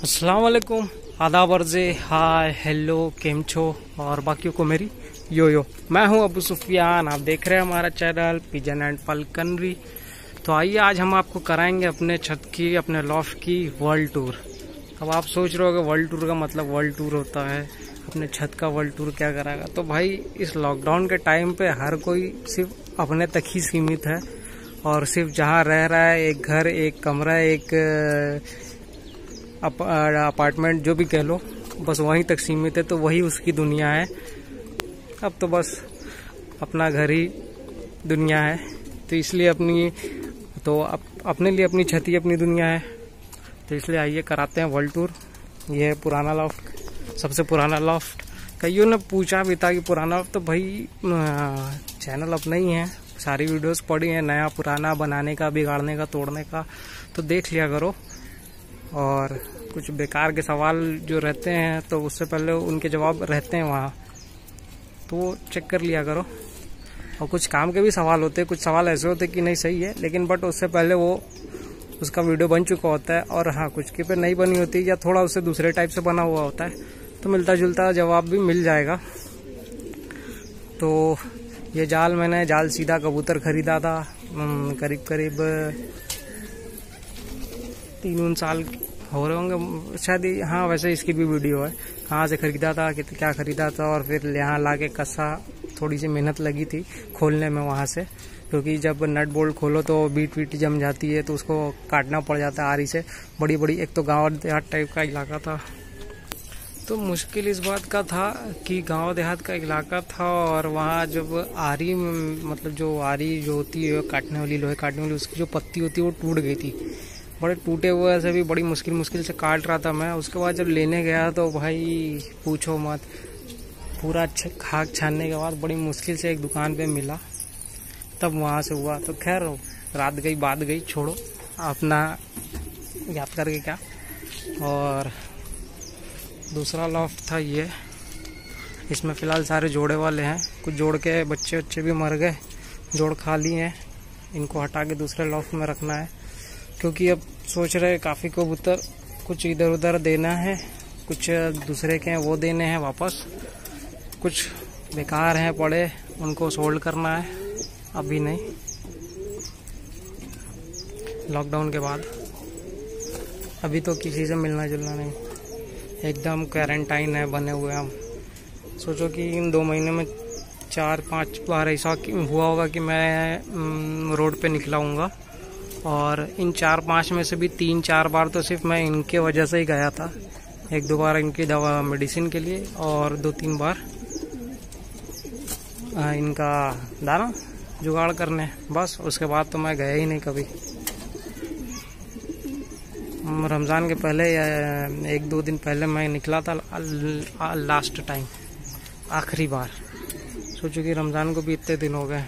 अस्सलाम वालेकुम, आदाब अर्ज़े, हाय हेलो केम छो और बाकियों को मेरी यो। मैं हूं अबू सुफियान, आप देख रहे हैं हमारा चैनल पिजन एंड फलकनरी। तो आइए आज हम आपको कराएंगे अपने छत की, अपने लॉफ्ट की वर्ल्ड टूर। अब आप सोच रहे होगे वर्ल्ड टूर का मतलब वर्ल्ड टूर होता है, अपने छत का वर्ल्ड टूर क्या कराएगा। तो भाई इस लॉकडाउन के टाइम पे हर कोई सिर्फ अपने तक ही सीमित है और सिर्फ जहाँ रह रहा है, एक घर, एक कमरा, एक अपार्टमेंट जो भी कह लो, बस वहीं तक सीमित है। तो वही उसकी दुनिया है। अब तो बस अपना घर ही दुनिया है। तो इसलिए अपने लिए अपनी छत ही अपनी दुनिया है। तो इसलिए आइए कराते हैं वर्ल्ड टूर। ये है पुराना लॉफ्ट, सबसे पुराना लॉफ्ट। कईयों ने पूछा भी था कि पुराना लॉफ्ट, तो भाई चैनल अपना ही है, सारी वीडियोस पड़ी हैं, नया पुराना बनाने का, बिगाड़ने का, तोड़ने का। तो देख लिया करो और कुछ बेकार के सवाल जो रहते हैं तो उससे पहले उनके जवाब रहते हैं वहाँ, तो वो चेक कर लिया करो। और कुछ काम के भी सवाल होते हैं, कुछ सवाल ऐसे होते हैं कि नहीं सही है, लेकिन बट उससे पहले वो उसका वीडियो बन चुका होता है। और हाँ, कुछ के पे नहीं बनी होती या थोड़ा उससे दूसरे टाइप से बना हुआ होता है, तो मिलता जुलता जवाब भी मिल जाएगा। तो ये मैंने जाल सीधा कबूतर खरीदा था, करीब 3 साल हो रहे होंगे शायद। हाँ, वैसे इसकी भी वीडियो है, कहाँ से खरीदा था, क्या खरीदा था, और फिर यहाँ लाके कसा। थोड़ी सी मेहनत लगी थी खोलने में वहाँ से, क्योंकि जब नट बोल्ट खोलो तो बीट जम जाती है, तो उसको काटना पड़ जाता है आरी से। बड़ी एक तो गाँव देहात टाइप का इलाका था, तो मुश्किल इस बात का था कि गांव देहात का इलाका था और वहाँ जब आरी, मतलब जो आरी जो होती है काटने वाली, लोहे काटने वाली, उसकी जो पत्ती होती है वो टूट गई थी। बड़े टूटे हुए से भी बड़ी मुश्किल से काट रहा था मैं। उसके बाद जब लेने गया तो भाई पूछो मत, पूरा खाक छानने के बाद बड़ी मुश्किल से एक दुकान पे मिला, तब वहाँ से हुआ। तो खैर रात गई बात गई, छोड़ो, अपना याद करके क्या। और दूसरा लॉफ्ट था ये, इसमें फ़िलहाल सारे जोड़े वाले हैं, कुछ जोड़ के बच्चे भी मर गए, जोड़ खाली हैं। इनको हटा के दूसरे लॉफ्ट में रखना है, क्योंकि अब सोच रहे काफ़ी कबूतर कुछ इधर उधर देना है, कुछ दूसरे के हैं वो देने हैं वापस, कुछ बेकार हैं पड़े, उनको सोल्ड करना है। अभी नहीं, लॉकडाउन के बाद अभी तो किसी से मिलना जुलना नहीं, एकदम क्वारंटाइन है बने हुए हम। सोचो कि इन 2 महीने में 4-5 बार ऐसा हुआ होगा कि मैं रोड पे निकला हूँगा, और इन 4-5 में से भी 3-4 बार तो सिर्फ मैं इनके वजह से ही गया था। 1-2 बार इनकी दवा मेडिसिन के लिए, और 2-3 बार इनका दाना जुगाड़ करने, बस। उसके बाद तो मैं गया ही नहीं कभी। रमज़ान के पहले 1-2 दिन पहले मैं निकला था लास्ट टाइम, आखिरी बार। सोचो कि रमज़ान को भी इतने दिन हो गए।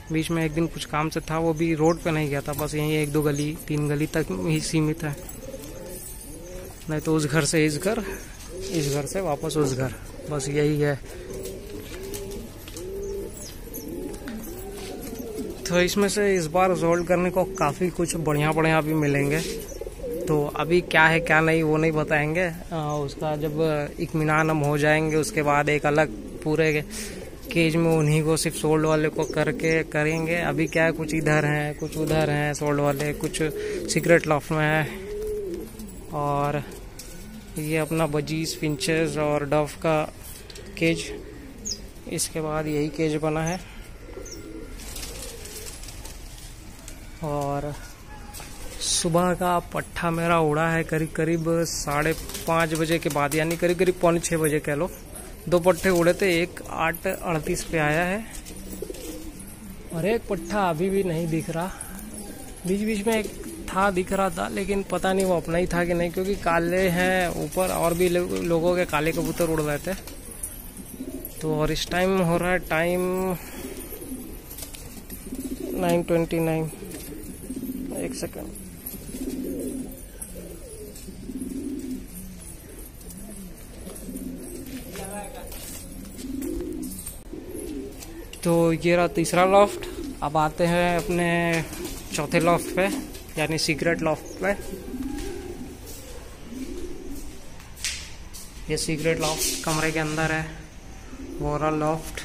बीच में एक दिन कुछ काम से था, वो भी रोड पे नहीं गया था, बस यहीं 1-2 गली 3 गली तक ही सीमित है, नहीं तो उस घर से इस घर, इस घर से वापस उस घर, बस यही है। तो इसमें से इस बार सोल्ड करने को काफ़ी कुछ बढ़िया भी मिलेंगे। तो अभी क्या है क्या नहीं वो नहीं बताएंगे, उसका जब इत्मीनान हम हो जाएंगे उसके बाद एक अलग पूरे केज में उन्हीं को सिर्फ सोल्ड वाले को करेंगे। अभी क्या है, कुछ इधर हैं कुछ उधर हैं सोल्ड वाले, कुछ सीक्रेट लॉफ्ट में है। और ये अपना बजीज, फिंचेस और डव का केज, इसके बाद यही केज बना है। और सुबह का पट्ठा मेरा उड़ा है करीब 5:30 बजे के बाद, यानी करीब 5:45 बजे कह लो। 2 पट्ठे उड़े थे, एक 8:38 पे आया है, और एक पट्ठा अभी भी नहीं दिख रहा। बीच में एक था, दिख रहा था, लेकिन पता नहीं वो अपना ही था कि नहीं, क्योंकि काले हैं ऊपर, और भी लोगों के काले कबूतर उड़ रहे थे। तो और इस टाइम हो रहा है टाइम 9:29। एक सेकंड, तो ये रहा तीसरा लॉफ्ट। अब आते हैं अपने चौथे लॉफ्ट पे, यानी सीक्रेट लॉफ्ट पे। ये सीक्रेट लॉफ्ट कमरे के अंदर है, वो रहा लॉफ्ट।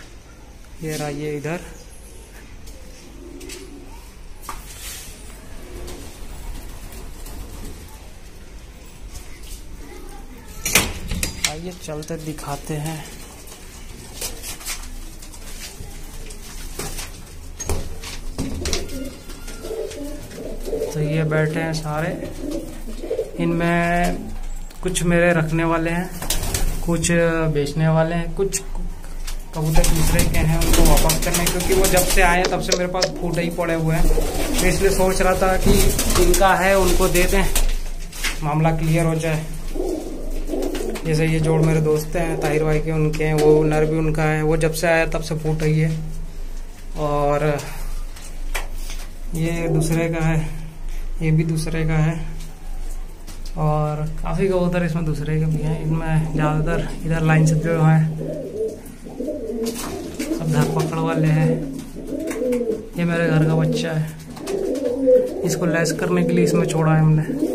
ये रहा ये इधर। आइए चलते दिखाते हैं। तो ये बैठे हैं सारे, इनमें कुछ मेरे रखने वाले हैं, कुछ बेचने वाले हैं, कुछ कबूतर दूसरे के हैं उनको वापस करने, क्योंकि वो जब से आए तब से मेरे पास फूटे ही पड़े हुए हैं। तो इसलिए सोच रहा था कि इनका है उनको दे दें, मामला क्लियर हो जाए। जैसे ये जोड़ मेरे दोस्त हैं, ताहिर भाई के, उनके हैं, वो नर भी उनका है, वो जब से आया तब से फूट रही है। और ये दूसरे का है, ये भी दूसरे का है, और काफ़ी कबूतर इसमें दूसरे के भी हैं। इनमें ज़्यादातर इधर लाइन से जो है सब धरपकड़ वाले हैं। ये मेरे घर का बच्चा है, इसको लेस करने के लिए इसमें छोड़ा है हमने।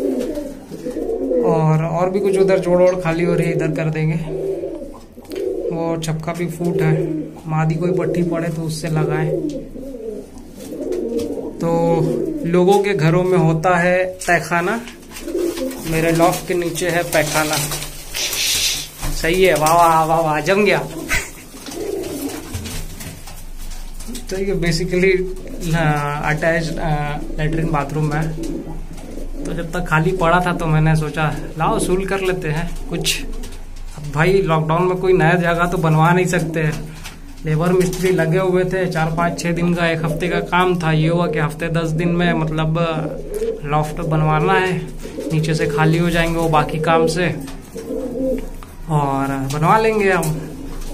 और भी कुछ उधर जोड़ खाली हो रही है, इधर कर देंगे। वो छपका भी फूट है, मादी कोई पट्टी पड़े तो उससे लगाएं। तो लोगों के घरों में होता है तहखाना, मेरे लॉफ्ट के नीचे है पैखाना। सही है, वाह वाह वाह वाह, जम गया। तो ये बेसिकली अटैच लेटरिन बाथरूम है। तो जब तक खाली पड़ा था तो मैंने सोचा लाओ सूल कर लेते हैं कुछ। अब भाई लॉकडाउन में कोई नया जगह तो बनवा नहीं सकते, लेबर मिस्त्री लगे हुए थे। 4-5-6 दिन का, 1 हफ्ते का काम था। ये हुआ कि हफ्ते 10 दिन में मतलब लॉफ्ट बनवाना है, नीचे से खाली हो जाएंगे वो बाकी काम से, और बनवा लेंगे हम।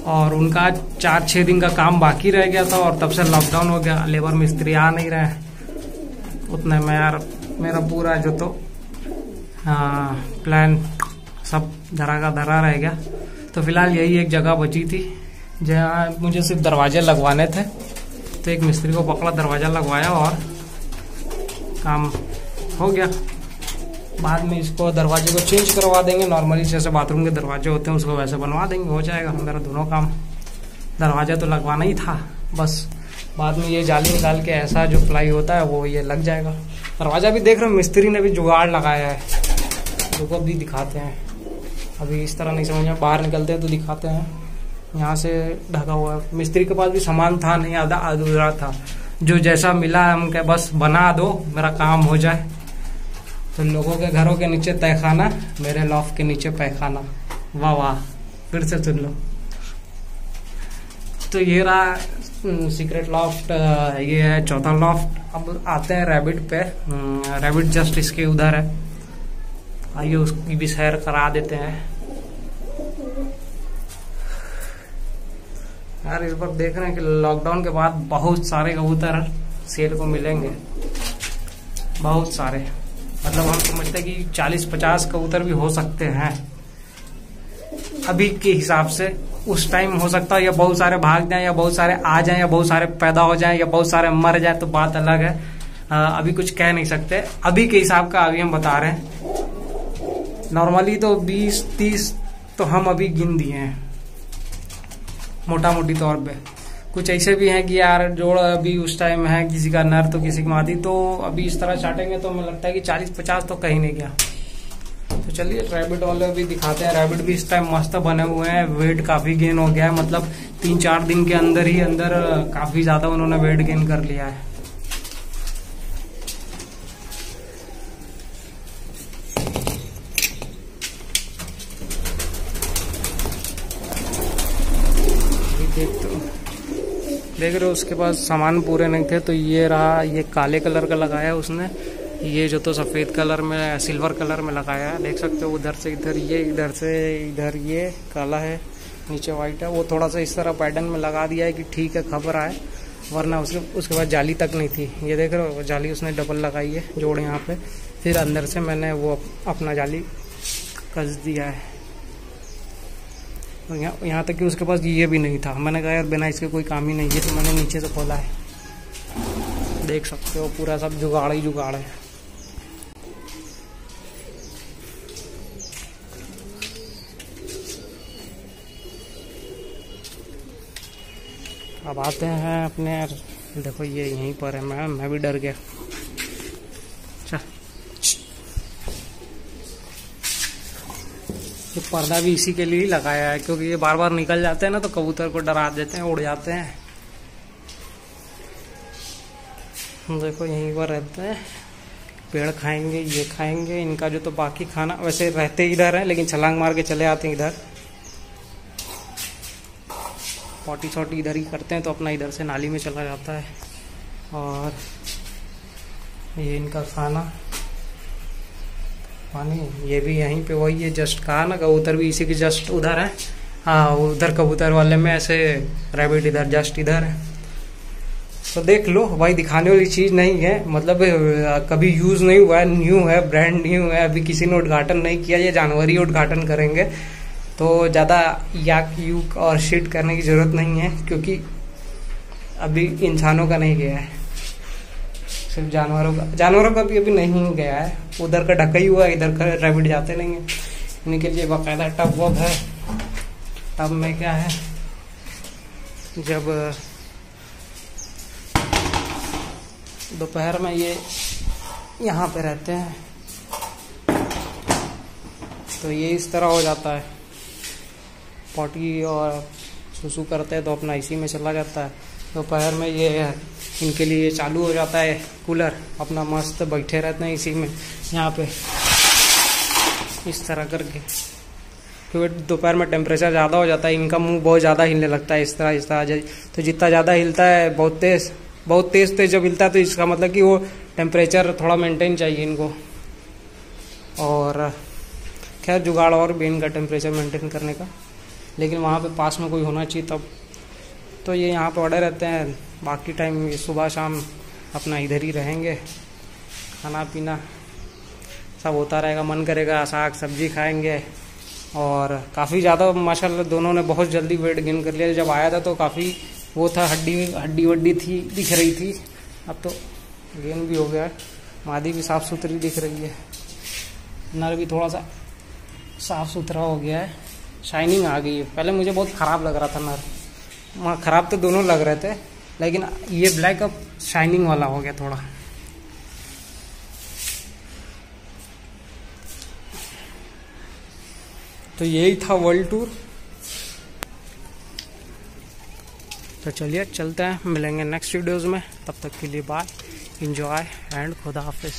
और उनका 4-6 दिन का काम बाकी रह गया था, और तब से लॉकडाउन हो गया, लेबर मिस्त्री आ नहीं रहे। उतने में यार मेरा पूरा जो तो प्लान सब धरा का धरा रह गया। तो फिलहाल यही एक जगह बची थी जहाँ मुझे सिर्फ दरवाजे लगवाने थे। तो एक मिस्त्री को पकड़ा, दरवाजा लगवाया और काम हो गया। बाद में इसको दरवाजे को चेंज करवा देंगे, नॉर्मली जैसे बाथरूम के दरवाजे होते हैं उसको वैसे बनवा देंगे, हो जाएगा मेरा दोनों काम। दरवाजा तो लगवाना ही था, बस बाद में ये जाली निकाल के ऐसा जो प्लाई होता है वो ये लग जाएगा। दरवाजा भी देख रहे हो मिस्त्री ने भी जुगाड़ लगाया है, रुको भी दिखाते हैं। अभी इस तरह नहीं समझ में, बाहर निकलते हैं तो दिखाते हैं। यहाँ से ढका हुआ है, मिस्त्री के पास भी सामान था नहीं, आधा अधूरा था। जो जैसा मिला हम कहे बस बना दो, मेरा काम हो जाए। तो लोगों के घरों के नीचे तहखाना, मेरे लॉफ्ट के नीचे पैखाना। वाह वाह, फिर से सुन लो। तो ये रहा सीक्रेट लॉफ्ट, ये है चौथा लॉफ्ट। अब आते हैं रैबिट पे। रैबिट जस्ट इसके उधर है, आइए उसकी भी सैर करा देते हैं। यार इस बार देख रहे हैं कि लॉकडाउन के बाद बहुत सारे कबूतर सेल को मिलेंगे, बहुत सारे। मतलब हम समझते हैं कि 40-50 कबूतर भी हो सकते हैं अभी के हिसाब से। उस टाइम हो सकता है या बहुत सारे भाग जाएं, या बहुत सारे आ जाएं, या बहुत सारे पैदा हो जाएं, या बहुत सारे मर जाएं, तो बात अलग है। अभी कुछ कह नहीं सकते। अभी के हिसाब का अभी हम बता रहे हैं। नॉर्मली तो 20-30 तो हम अभी गिन दिए हैं मोटा मोटी तौर पे। कुछ ऐसे भी हैं कि यार जोड़ अभी उस टाइम है, किसी का नर तो किसी की मादी। तो अभी इस तरह चाटेंगे तो हमें लगता है कि 40-50 तो कहीं नहीं गया। तो चलिए रैबिट वाले भी दिखाते हैं। रैबिट भी इस टाइम मस्त बने हुए हैं, वेट काफी गेन हो गया है। मतलब 3-4 दिन के अंदर ही अंदर काफी ज्यादा उन्होंने वेट गेन कर लिया है। देख रहे हो उसके पास सामान पूरे नहीं थे। तो ये रहा, ये काले कलर का लगाया उसने, ये जो तो सफ़ेद कलर में, सिल्वर कलर में लगाया है। देख सकते हो उधर से इधर ये, इधर से इधर ये काला है, नीचे वाइट है। वो थोड़ा सा इस तरह पैटर्न में लगा दिया है कि ठीक है खबर आए, वरना उसके बाद जाली तक नहीं थी। ये देख रहे हो जाली उसने डबल लगाई है, जोड़ यहाँ पे। फिर अंदर से मैंने वो अपना जाली कस दिया है। तो यहाँ तक कि उसके पास ये भी नहीं था। मैंने कहा यार बिना इसके कोई काम ही नहीं है, तो मैंने नीचे से खोला है। देख सकते हो पूरा सब जुगाड़ ही जुगाड़ है। अब आते हैं अपने, देखो ये यहीं पर है, मैं भी डर गया। ये पर्दा भी इसी के लिए ही लगाया है, क्योंकि ये बार बार निकल जाते हैं ना, तो कबूतर को डरा देते हैं, उड़ जाते हैं। देखो यहीं पर रहते हैं, पेड़ खाएंगे, ये खाएंगे, इनका जो तो बाकी खाना वैसे रहते इधर है, लेकिन छलांग मार के चले आते हैं इधर। पॉटी शॉटी इधर ही करते हैं, तो अपना इधर से नाली में चला जाता है। और ये इनका खाना पानी, ये भी यहीं पे वही है, जस्ट कहा ना, कबूतर भी इसी के जस्ट उधर है। हाँ, उधर कबूतर वाले में ऐसे रैबिट इधर जस्ट इधर है। तो देख लो भाई, दिखाने वाली चीज नहीं है, मतलब कभी यूज नहीं हुआ है, न्यू है, ब्रांड न्यू है, अभी किसी ने उद्घाटन नहीं किया, ये जानवर ही उद्घाटन करेंगे। तो ज़्यादा याक यूक और शिट करने की जरूरत नहीं है, क्योंकि अभी इंसानों का नहीं गया है, सिर्फ जानवरों का भी अभी नहीं गया है। उधर का ढका ही हुआ है, इधर का रैबिट जाते नहीं है। इनके लिए बाकायदा टब वब है। टब में क्या है, जब दोपहर में ये यहाँ पे रहते हैं, तो ये इस तरह हो जाता है, पॉटी और सुसु करते हैं तो अपना इसी में चला जाता है। दोपहर में ये इनके लिए चालू हो जाता है कूलर, अपना मस्त बैठे रहते हैं इसी में, यहाँ पे इस तरह करके, क्योंकि दोपहर में टेम्परेचर ज़्यादा हो जाता है, इनका मुंह बहुत ज़्यादा हिलने लगता है इस तरह। तो जितना ज़्यादा हिलता है, बहुत तेज़ जब हिलता है, तो इसका मतलब कि वो टेम्परेचर थोड़ा मेंटेन चाहिए इनको। और खैर जुगाड़ और भी इनका टेम्परेचर मेंटेन करने का, लेकिन वहाँ पे पास में कोई होना चाहिए तब। तो ये यहाँ पे अड़े रहते हैं, बाकी टाइम ये सुबह शाम अपना इधर ही रहेंगे, खाना पीना सब होता रहेगा, मन करेगा साग सब्जी खाएंगे। और काफ़ी ज़्यादा माशाल्लाह दोनों ने बहुत जल्दी वेट गेन कर लिया। जब आया था तो काफ़ी वो था, हड्डी वड्डी थी, दिख रही थी, अब तो गेन भी हो गया है। मादी भी साफ़ सुथरी दिख रही है, नर भी थोड़ा सा साफ़ सुथरा हो गया है, शाइनिंग आ गई है। पहले मुझे बहुत ख़राब लग रहा था नर, ख़राब तो दोनों लग रहे थे, लेकिन ये ब्लैक अब शाइनिंग वाला हो गया थोड़ा। तो यही था वर्ल्ड टूर। तो चलिए चलते हैं, मिलेंगे नेक्स्ट वीडियोज़ में, तब तक के लिए बाय, एंजॉय एंड खुदा हाफिज़।